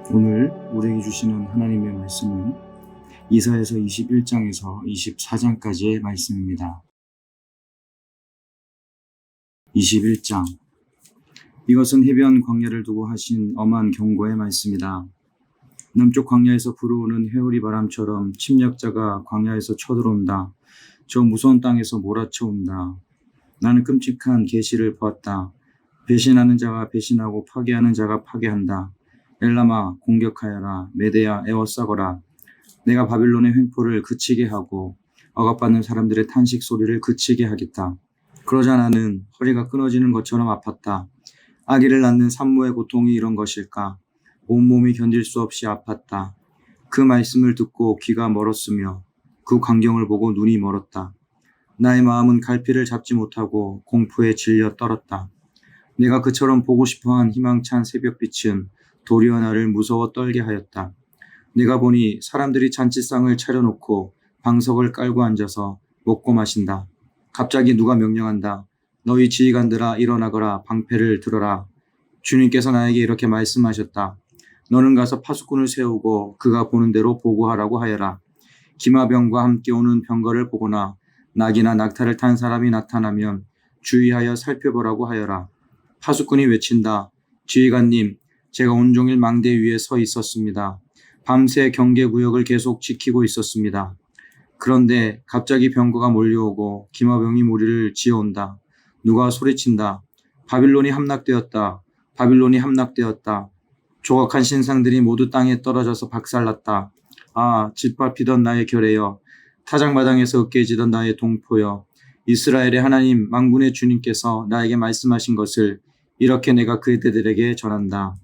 오늘 우리에게 주시는 하나님의 말씀은 이사야서 21장에서 24장까지의 말씀입니다. 21장. 이것은 해변 광야를 두고 하신 엄한 경고의 말씀이다. 남쪽 광야에서 불어오는 회오리 바람처럼 침략자가 광야에서 쳐들어온다. 저 무서운 땅에서 몰아쳐온다. 나는 끔찍한 계시를 보았다. 배신하는 자가 배신하고 파괴하는 자가 파괴한다. 엘람아 공격하여라. 메대야 애워싸거라. 내가 바빌론의 횡포를 그치게 하고 억압받는 사람들의 탄식 소리를 그치게 하겠다. 그러자 나는 허리가 끊어지는 것처럼 아팠다. 아기를 낳는 산모의 고통이 이런 것일까? 온몸이 견딜 수 없이 아팠다. 그 말씀을 듣고 귀가 멀었으며 그 광경을 보고 눈이 멀었다. 나의 마음은 갈피를 잡지 못하고 공포에 질려 떨었다. 내가 그처럼 보고 싶어한 희망찬 새벽빛은 도리어 나를 무서워 떨게 하였다. 내가 보니 사람들이 잔치상을 차려놓고 방석을 깔고 앉아서 먹고 마신다. 갑자기 누가 명령한다. 너희 지휘관들아 일어나거라. 방패를 들어라. 주님께서 나에게 이렇게 말씀하셨다. 너는 가서 파수꾼을 세우고 그가 보는 대로 보고하라고 하여라. 기마병과 함께 오는 병거를 보거나 낙이나 낙타를 탄 사람이 나타나면 주의하여 살펴보라고 하여라. 파수꾼이 외친다. 지휘관님, 제가 온종일 망대 위에 서 있었습니다. 밤새 경계구역을 계속 지키고 있었습니다. 그런데 갑자기 병거가 몰려오고 기마병이 무리를 지어온다. 누가 소리친다. 바빌론이 함락되었다. 바빌론이 함락되었다. 조각한 신상들이 모두 땅에 떨어져서 박살났다. 아, 짓밟히던 나의 결의여. 타작마당에서 으깨지던 나의 동포여. 이스라엘의 하나님 만군의 주님께서 나에게 말씀하신 것을 이렇게 내가 그대들에게 전한다.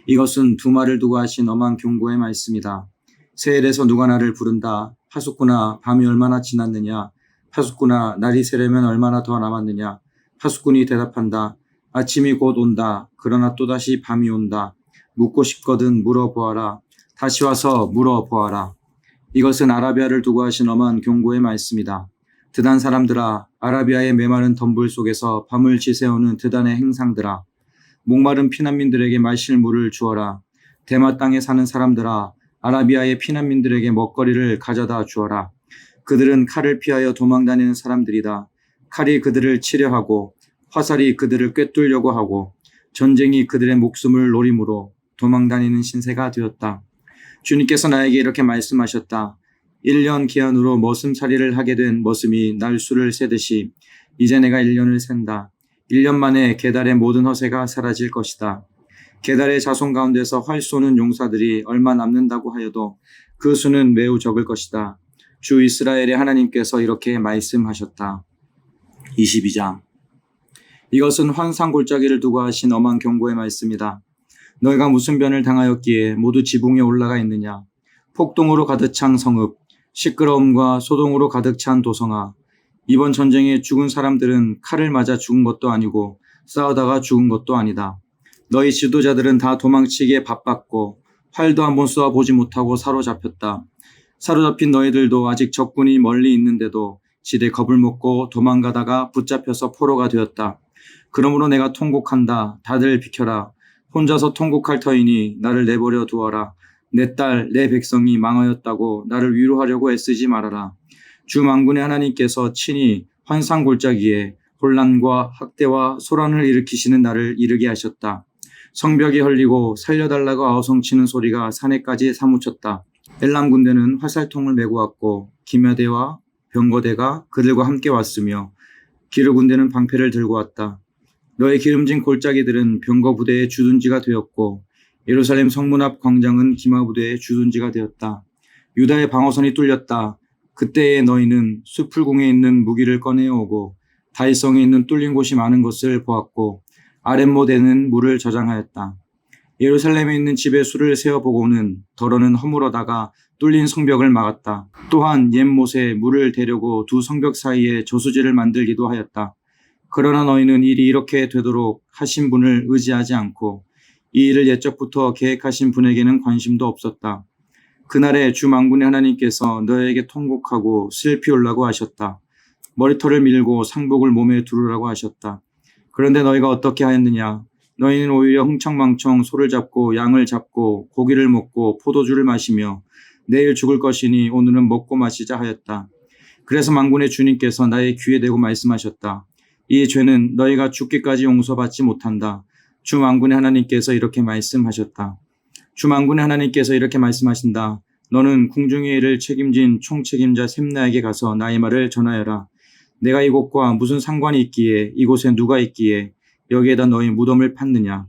이것은 두 말을 두고 하신 엄한 경고의 말씀이다. 세엘에서 누가 나를 부른다. 파수꾼아, 밤이 얼마나 지났느냐. 파수꾼아, 날이 새려면 얼마나 더 남았느냐. 파수꾼이 대답한다. 아침이 곧 온다. 그러나 또다시 밤이 온다. 묻고 싶거든 물어보아라. 다시 와서 물어보아라. 이것은 아라비아를 두고 하신 엄한 경고의 말씀이다. 드단 사람들아, 아라비아의 메마른 덤불 속에서 밤을 지새우는 드단의 행상들아, 목마른 피난민들에게 마실 물을 주어라. 대마 땅에 사는 사람들아, 아라비아의 피난민들에게 먹거리를 가져다 주어라. 그들은 칼을 피하여 도망다니는 사람들이다. 칼이 그들을 치려하고 화살이 그들을 꿰뚫려고 하고 전쟁이 그들의 목숨을 노림으로 도망다니는 신세가 되었다. 주님께서 나에게 이렇게 말씀하셨다. 1년 기한으로 머슴살이를 하게 된 머슴이 날수를 세듯이 이제 내가 1년을 센다. 1년 만에 게달의 모든 허세가 사라질 것이다. 게달의 자손 가운데서 활 쏘는 용사들이 얼마 남는다고 하여도 그 수는 매우 적을 것이다. 주 이스라엘의 하나님께서 이렇게 말씀하셨다. 22장. 이것은 환상골짜기를 두고 하신 엄한 경고의 말씀이다. 너희가 무슨 변을 당하였기에 모두 지붕에 올라가 있느냐. 폭동으로 가득 찬 성읍, 시끄러움과 소동으로 가득 찬 도성아. 이번 전쟁에 죽은 사람들은 칼을 맞아 죽은 것도 아니고 싸우다가 죽은 것도 아니다. 너희 지도자들은 다 도망치기에 바빴고 활도 한번 쏘아보지 못하고 사로잡혔다. 사로잡힌 너희들도 아직 적군이 멀리 있는데도 지레 겁을 먹고 도망가다가 붙잡혀서 포로가 되었다. 그러므로 내가 통곡한다. 다들 비켜라. 혼자서 통곡할 터이니 나를 내버려 두어라. 내 딸, 내 백성이 망하였다고 나를 위로하려고 애쓰지 말아라. 주 만군의 하나님께서 친히 환상골짜기에 혼란과 학대와 소란을 일으키시는 날을 이르게 하셨다. 성벽이 헐리고 살려달라고 아우성치는 소리가 산에까지 사무쳤다. 엘람 군대는 화살통을 메고 왔고 기마대와 병거대가 그들과 함께 왔으며 기르 군대는 방패를 들고 왔다. 너의 기름진 골짜기들은 병거 부대의 주둔지가 되었고 예루살렘 성문 앞 광장은 기마 부대의 주둔지가 되었다. 유다의 방어선이 뚫렸다. 그때에 너희는 수풀궁에 있는 무기를 꺼내오고 다윗성에 있는 뚫린 곳이 많은 것을 보았고 아렛못에는 물을 저장하였다. 예루살렘에 있는 집에 수를 세어보고는 더러는 허물어다가 뚫린 성벽을 막았다. 또한 옛못에 물을 대려고 두 성벽 사이에 저수지를 만들기도 하였다. 그러나 너희는 일이 이렇게 되도록 하신 분을 의지하지 않고 이 일을 옛적부터 계획하신 분에게는 관심도 없었다. 그날에 주 만군의 하나님께서 너희에게 통곡하고 슬피 울라고 하셨다. 머리털을 밀고 상복을 몸에 두르라고 하셨다. 그런데 너희가 어떻게 하였느냐? 너희는 오히려 흥청망청 소를 잡고 양을 잡고 고기를 먹고 포도주를 마시며 내일 죽을 것이니 오늘은 먹고 마시자 하였다. 그래서 만군의 주님께서 나의 귀에 대고 말씀하셨다. 이 죄는 너희가 죽기까지 용서받지 못한다. 주 만군의 하나님께서 이렇게 말씀하셨다. 주 만군의 하나님께서 이렇게 말씀하신다. 너는 궁중의 일을 책임진 총책임자 셈나에게 가서 나의 말을 전하여라. 내가 이곳과 무슨 상관이 있기에, 이곳에 누가 있기에 여기에다 너희 무덤을 팠느냐.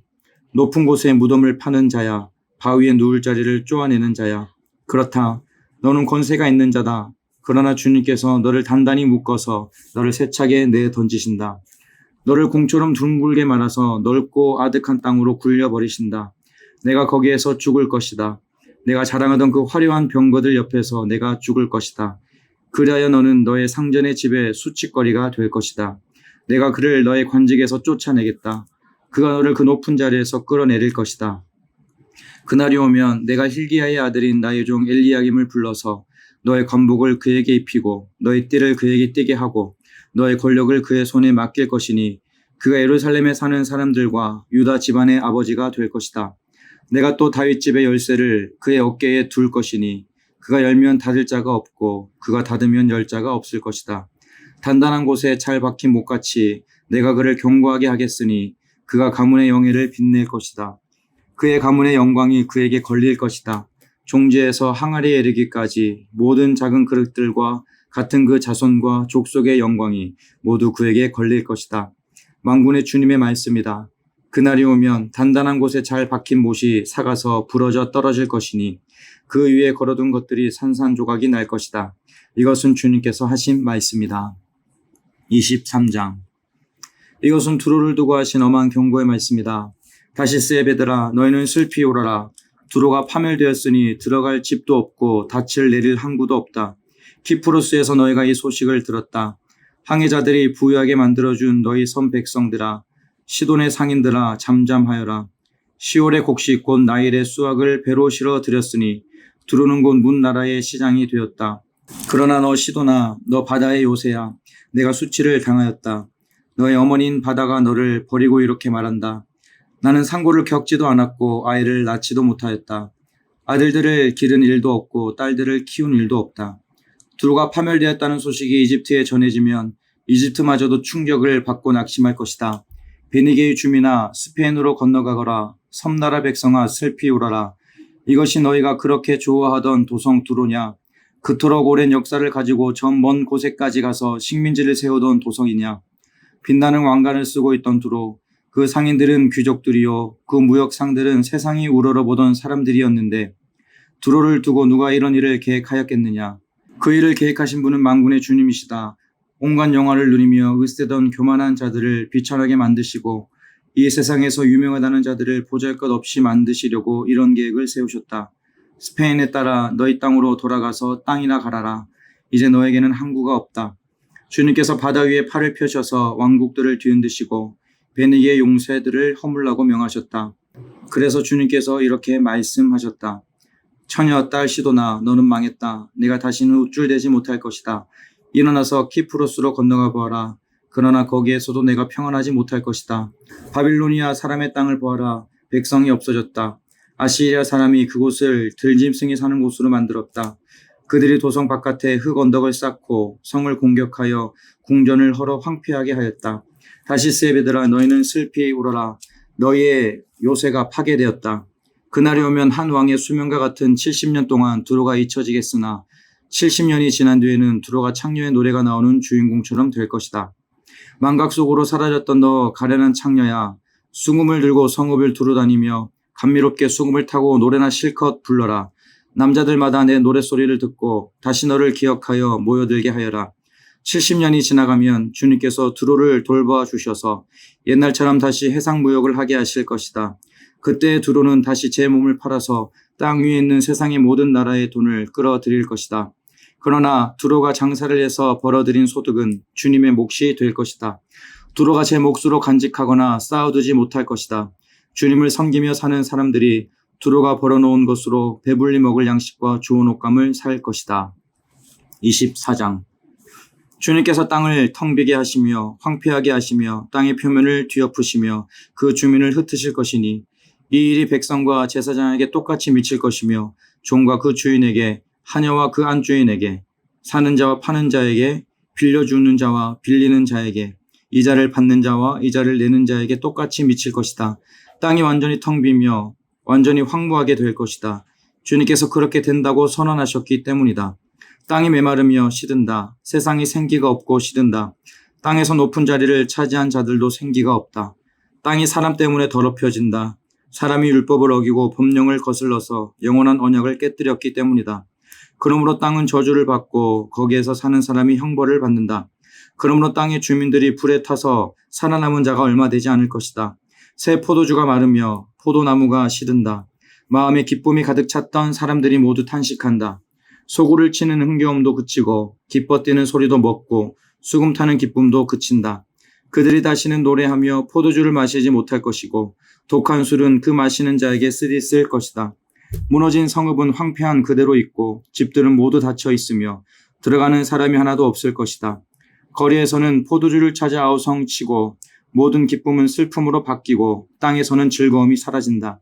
높은 곳에 무덤을 파는 자야. 바위에 누울 자리를 쪼아내는 자야. 그렇다. 너는 권세가 있는 자다. 그러나 주님께서 너를 단단히 묶어서 너를 세차게 내던지신다. 너를 공처럼 둥글게 말아서 넓고 아득한 땅으로 굴려버리신다. 내가 거기에서 죽을 것이다. 내가 자랑하던 그 화려한 병거들 옆에서 내가 죽을 것이다. 그리하여 너는 너의 상전의 집에 수치거리가 될 것이다. 내가 그를 너의 관직에서 쫓아내겠다. 그가 너를 그 높은 자리에서 끌어내릴 것이다. 그날이 오면 내가 hil기야의 아들인 나의 종 엘리야김을 불러서 너의 관복을 그에게 입히고 너의 띠를 그에게 띠게 하고 너의 권력을 그의 손에 맡길 것이니 그가 예루살렘에 사는 사람들과 유다 집안의 아버지가 될 것이다. 내가 또 다윗 집의 열쇠를 그의 어깨에 둘 것이니 그가 열면 닫을 자가 없고 그가 닫으면 열 자가 없을 것이다. 단단한 곳에 잘 박힌 못같이 내가 그를 견고하게 하겠으니 그가 가문의 영예를 빛낼 것이다. 그의 가문의 영광이 그에게 걸릴 것이다. 종지에서 항아리에 이르기까지 모든 작은 그릇들과 같은 그 자손과 족속의 영광이 모두 그에게 걸릴 것이다. 만군의 주님의 말씀이다. 그날이 오면 단단한 곳에 잘 박힌 못이 삭아서 부러져 떨어질 것이니 그 위에 걸어둔 것들이 산산조각이 날 것이다. 이것은 주님께서 하신 말씀이다. 23장. 이것은 두로를 두고 하신 엄한 경고의 말씀이다. 다시스 에베들아, 너희는 슬피 울어라. 두로가 파멸되었으니 들어갈 집도 없고 닻을 내릴 항구도 없다. 키프로스에서 너희가 이 소식을 들었다. 항해자들이 부유하게 만들어준 너희 섬 백성들아, 시돈의 상인들아, 잠잠하여라. 시올의 곡식 곧 나일의 수확을 배로 실어 드렸으니 두로는 곧 문 나라의 시장이 되었다. 그러나 너 시돈아, 너 바다의 요새야. 내가 수치를 당하였다. 너의 어머니인 바다가 너를 버리고 이렇게 말한다. 나는 상고를 겪지도 않았고 아이를 낳지도 못하였다. 아들들을 기른 일도 없고 딸들을 키운 일도 없다. 두로가 파멸되었다는 소식이 이집트에 전해지면 이집트마저도 충격을 받고 낙심할 것이다. 베니게의 주민아, 스페인으로 건너가거라. 섬나라 백성아, 슬피 울어라. 이것이 너희가 그렇게 좋아하던 도성 두로냐? 그토록 오랜 역사를 가지고 저 먼 곳에까지 가서 식민지를 세우던 도성이냐? 빛나는 왕관을 쓰고 있던 두로, 그 상인들은 귀족들이요 그 무역상들은 세상이 우러러보던 사람들이었는데 두로를 두고 누가 이런 일을 계획하였겠느냐. 그 일을 계획하신 분은 만군의 주님이시다. 온갖 영화를 누리며 으스대던 교만한 자들을 비천하게 만드시고 이 세상에서 유명하다는 자들을 보잘것없이 만드시려고 이런 계획을 세우셨다. 스페인에 따라 너희 땅으로 돌아가서 땅이나 갈아라. 이제 너에게는 항구가 없다. 주님께서 바다 위에 팔을 펴셔서 왕국들을 뒤흔드시고 베니게의 용세들을 허물라고 명하셨다. 그래서 주님께서 이렇게 말씀하셨다. 처녀 딸 시도나, 너는 망했다. 내가 다시는 우쭐대지 못할 것이다. 일어나서 키프로스로 건너가 보아라. 그러나 거기에서도 내가 평안하지 못할 것이다. 바빌로니아 사람의 땅을 보아라. 백성이 없어졌다. 아시리아 사람이 그곳을 들짐승이 사는 곳으로 만들었다. 그들이 도성 바깥에 흙 언덕을 쌓고 성을 공격하여 궁전을 헐어 황폐하게 하였다. 다시스 에베들아, 너희는 슬피 울어라. 너희의 요새가 파괴되었다. 그날이 오면 한 왕의 수명과 같은 70년 동안 두로가 잊혀지겠으나 70년이 지난 뒤에는 두로가 창녀의 노래가 나오는 주인공처럼 될 것이다. 망각 속으로 사라졌던 너 가련한 창녀야, 수금을 들고 성읍을 두루다니며 감미롭게 수금을 타고 노래나 실컷 불러라. 남자들마다 내 노랫소리를 듣고 다시 너를 기억하여 모여들게 하여라. 70년이 지나가면 주님께서 두로를 돌봐 주셔서 옛날처럼 다시 해상무역을 하게 하실 것이다. 그때 두로는 다시 제 몸을 팔아서 땅 위에 있는 세상의 모든 나라의 돈을 끌어들일 것이다. 그러나 두로가 장사를 해서 벌어들인 소득은 주님의 몫이 될 것이다. 두로가 제 몫으로 간직하거나 쌓아두지 못할 것이다. 주님을 섬기며 사는 사람들이 두로가 벌어놓은 것으로 배불리 먹을 양식과 좋은 옷감을 살 것이다. 24장. 주님께서 땅을 텅 비게 하시며 황폐하게 하시며 땅의 표면을 뒤엎으시며 그 주민을 흩으실 것이니 이 일이 백성과 제사장에게 똑같이 미칠 것이며 종과 그 주인에게 하녀와 그 안주인에게 사는 자와 파는 자에게 빌려주는 자와 빌리는 자에게 이자를 받는 자와 이자를 내는 자에게 똑같이 미칠 것이다. 땅이 완전히 텅 비며 완전히 황무하게 될 것이다. 주님께서 그렇게 된다고 선언하셨기 때문이다. 땅이 메마르며 시든다. 세상이 생기가 없고 시든다. 땅에서 높은 자리를 차지한 자들도 생기가 없다. 땅이 사람 때문에 더럽혀진다. 사람이 율법을 어기고 법령을 거슬러서 영원한 언약을 깨뜨렸기 때문이다. 그러므로 땅은 저주를 받고 거기에서 사는 사람이 형벌을 받는다. 그러므로 땅의 주민들이 불에 타서 살아남은 자가 얼마 되지 않을 것이다. 새 포도주가 마르며 포도나무가 시든다. 마음에 기쁨이 가득 찼던 사람들이 모두 탄식한다. 소구를 치는 흥겨움도 그치고 기뻐 뛰는 소리도 멎고 수금 타는 기쁨도 그친다. 그들이 다시는 노래하며 포도주를 마시지 못할 것이고 독한 술은 그 마시는 자에게 쓰디쓸 것이다. 무너진 성읍은 황폐한 그대로 있고 집들은 모두 닫혀 있으며 들어가는 사람이 하나도 없을 것이다. 거리에서는 포도주를 찾아 아우성치고 모든 기쁨은 슬픔으로 바뀌고 땅에서는 즐거움이 사라진다.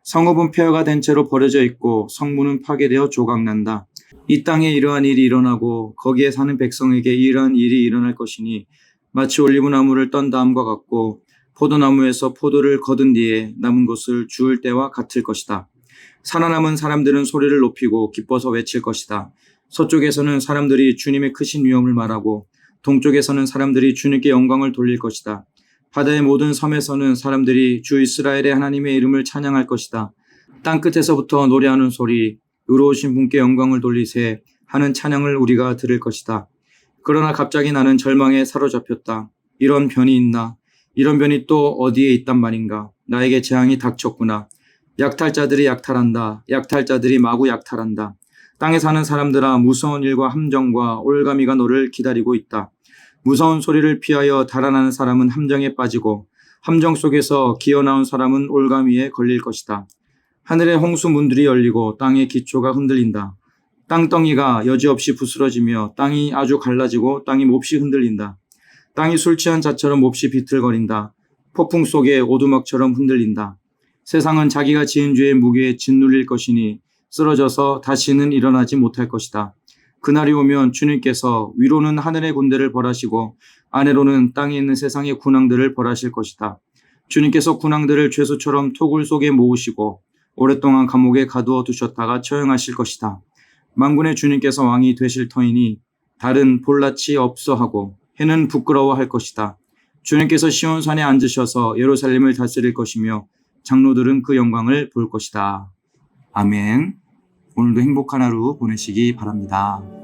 성읍은 폐허가 된 채로 버려져 있고 성문은 파괴되어 조각난다. 이 땅에 이러한 일이 일어나고 거기에 사는 백성에게 이러한 일이 일어날 것이니 마치 올리브나무를 떤 다음과 같고 포도나무에서 포도를 거둔 뒤에 남은 것을 주울 때와 같을 것이다. 살아남은 사람들은 소리를 높이고 기뻐서 외칠 것이다. 서쪽에서는 사람들이 주님의 크신 위엄을 말하고 동쪽에서는 사람들이 주님께 영광을 돌릴 것이다. 바다의 모든 섬에서는 사람들이 주 이스라엘의 하나님의 이름을 찬양할 것이다. 땅끝에서부터 노래하는 소리, 의로우신 분께 영광을 돌리세 하는 찬양을 우리가 들을 것이다. 그러나 갑자기 나는 절망에 사로잡혔다. 이런 변이 있나? 이런 변이 또 어디에 있단 말인가? 나에게 재앙이 닥쳤구나. 약탈자들이 약탈한다. 약탈자들이 마구 약탈한다. 땅에 사는 사람들아, 무서운 일과 함정과 올가미가 너를 기다리고 있다. 무서운 소리를 피하여 달아나는 사람은 함정에 빠지고 함정 속에서 기어나온 사람은 올가미에 걸릴 것이다. 하늘의 홍수 문들이 열리고 땅의 기초가 흔들린다. 땅덩이가 여지없이 부스러지며 땅이 아주 갈라지고 땅이 몹시 흔들린다. 땅이 술 취한 자처럼 몹시 비틀거린다. 폭풍 속에 오두막처럼 흔들린다. 세상은 자기가 지은 죄의 무게에 짓눌릴 것이니 쓰러져서 다시는 일어나지 못할 것이다. 그날이 오면 주님께서 위로는 하늘의 군대를 벌하시고 아래로는 땅에 있는 세상의 군왕들을 벌하실 것이다. 주님께서 군왕들을 죄수처럼 토굴 속에 모으시고 오랫동안 감옥에 가두어 두셨다가 처형하실 것이다. 만군의 주님께서 왕이 되실 터이니 달은 볼낯이 없어하고 해는 부끄러워할 것이다. 주님께서 시온산에 앉으셔서 예루살렘을 다스릴 것이며 장로들은 그 영광을 볼 것이다. 아멘. 오늘도 행복한 하루 보내시기 바랍니다.